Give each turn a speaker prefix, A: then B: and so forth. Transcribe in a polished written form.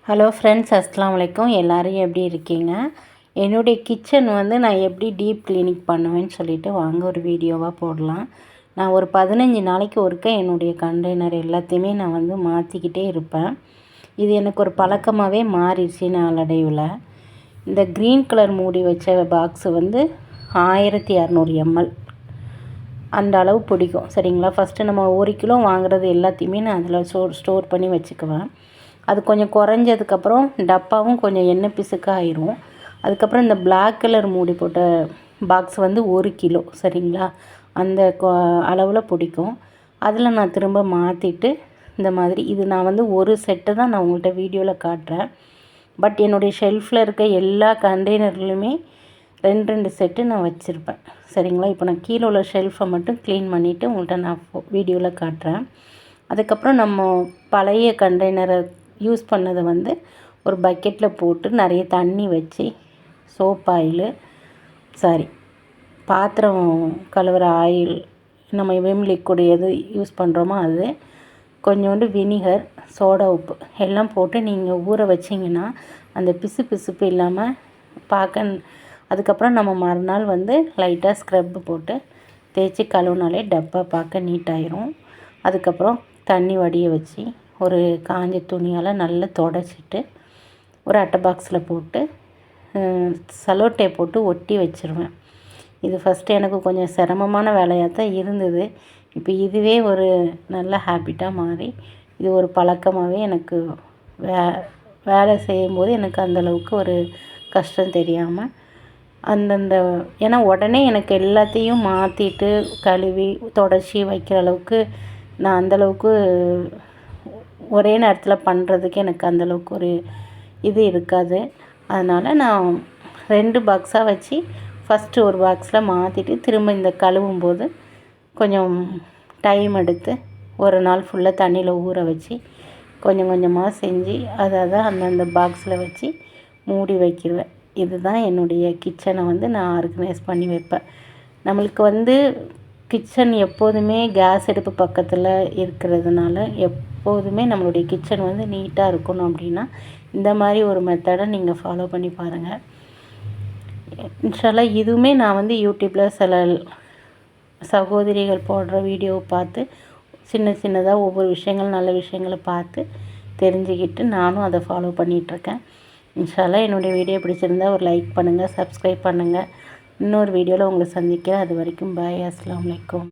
A: Hello friends, அஸ்ஸலாமு அலைக்கும். எல்லோரும் எப்படி இருக்கீங்க? என்னுடைய கிச்சன் வந்து நான் எப்படி டீப் க்ளீனிங் பண்ணுவேன்னு சொல்லிவிட்டு வாங்க ஒரு வீடியோவாக போடலாம். நான் ஒரு 15 நாளைக்கு ஒருக்க என்னுடைய கண்டெய்னர் எல்லாத்தையுமே நான் வந்து மாற்றிக்கிட்டே இருப்பேன். இது எனக்கு ஒரு பழக்கமாகவே மாறிடுச்சு நாளடைவில். இந்த க்ரீன் கலர் மூடி வச்ச பாக்ஸு வந்து 1200 ml அந்த அளவு பிடிக்கும். சரிங்களா? ஃபஸ்ட்டு நம்ம 1 கிலோ வாங்குறது எல்லாத்தையுமே நான் அதில் ஸ்டோர் பண்ணி வச்சுக்குவேன். அது கொஞ்சம் குறைஞ்சதுக்கப்புறம் டப்பாவும் கொஞ்சம் எண்ணெய் பிசுக்க ஆயிரும். அதுக்கப்புறம் இந்த பிளாக் கலர் மூடி போட்ட பாக்ஸ் வந்து 1 கிலோ. சரிங்களா? அந்த அளவில் பிடிக்கும். அதில் நான் திரும்ப மாற்றிட்டு இந்த மாதிரி இது நான் வந்து ஒரு செட்டு தான் நான் உங்கள்கிட்ட வீடியோவில் காட்டுறேன். பட் என்னுடைய ஷெல்ஃபில் இருக்க எல்லா கண்டெய்னர்லையுமே 2 செட்டு நான் வச்சுருப்பேன். சரிங்களா? இப்போ நான் கீழே உள்ள ஷெல்ஃபை மட்டும் க்ளீன் பண்ணிவிட்டு உங்கள்கிட்ட நான் வீடியோவில் காட்டுறேன். அதுக்கப்புறம் நம்ம பழைய கண்டெய்னரை யூஸ் பண்ணதை வந்து ஒரு பக்கெட்டில் போட்டு நிறைய தண்ணி வச்சு சோப் ஆயிலு பாத்திரம் கழுவுற ஆயில், நம்ம விம் லிக்விட் எது யூஸ் பண்ணுறோமோ அது, கொஞ்சோண்டு வினிகர், சோடா உப்பு எல்லாம் போட்டு நீங்கள் ஊற வச்சிங்கன்னா அந்த பிசு பிசுப்பு இல்லாமல் பார்க்க. அதுக்கப்புறம் நம்ம மறுநாள் வந்து லைட்டாக ஸ்க்ரப்பு போட்டு தேய்ச்சி கழுவுனாலே டப்பா பார்க்க நீட்டாயிரும். அதுக்கப்புறம் தண்ணி வடிய வச்சு ஒரு காஞ்ச துணியால் நல்லா தொடச்சிட்டு ஒரு அட்டை பாக்ஸில் போட்டு செலோ டேப் போட்டு ஒட்டி வச்சுருவேன். இது ஃபஸ்ட்டு எனக்கு கொஞ்சம் சிரமமான வேலையாக தான் இருந்தது. இப்போ இதுவே ஒரு நல்ல ஹேபிட்டாக மாறி இது ஒரு பழக்கமாகவே எனக்கு வேலை செய்யும்போது எனக்கு அந்தளவுக்கு ஒரு கஷ்டம் தெரியாமல் அந்தந்த ஏன்னா உடனே எனக்கு எல்லாத்தையும் மாற்றிட்டு கழுவி தொடச்சி வைக்கிற அளவுக்கு நான் அந்தளவுக்கு ஒரே நேரத்தில் பண்ணுறதுக்கு எனக்கு அந்தளவுக்கு ஒரு இது இருக்காது. அதனால் நான் 2 பாக்ஸாக வச்சு ஃபஸ்ட்டு ஒரு பாக்ஸில் மாற்றிட்டு திரும்ப இந்த கழுவும்போது கொஞ்சம் டைம் எடுத்து ஒரு நாள் ஃபுல்லாக தண்ணியில் ஊற வச்சு கொஞ்சம் கொஞ்சமாக செஞ்சு அதை அந்தந்த பாக்ஸில் வச்சு மூடி வைக்கிடுவேன். இதுதான் என்னுடைய கிச்சனை வந்து நான் ஆர்கனைஸ் பண்ணி வைப்பேன். நம்மளுக்கு வந்து கிச்சன் எப்போதுமே கேஸ் அடுப்பு பக்கத்தில் இருக்கிறதுனால எப்போதுமே நம்மளுடைய கிச்சன் வந்து நீட்டாக இருக்கணும். அப்படின்னா இந்த மாதிரி ஒரு மெத்தடை நீங்கள் ஃபாலோ பண்ணி பாருங்கள். இன்ஷால்லா இதுவுமே நான் வந்து யூடியூப்பில் சில சகோதரிகள் போடுற வீடியோவை பார்த்து சின்ன சின்னதாக ஒவ்வொரு விஷயங்கள் நல்ல விஷயங்களை பார்த்து தெரிஞ்சுக்கிட்டு நானும் அதை ஃபாலோ பண்ணிகிட்ருக்கேன். இன்ஷால்லா என்னுடைய வீடியோ பிடிச்சிருந்தா ஒரு லைக் பண்ணுங்கள், சப்ஸ்கிரைப் பண்ணுங்கள். இன்னொரு வீடியோவில் உங்களை சந்திக்கிறேன். அது வரைக்கும் பாய். அஸ்ஸலாமு அலைக்கும்.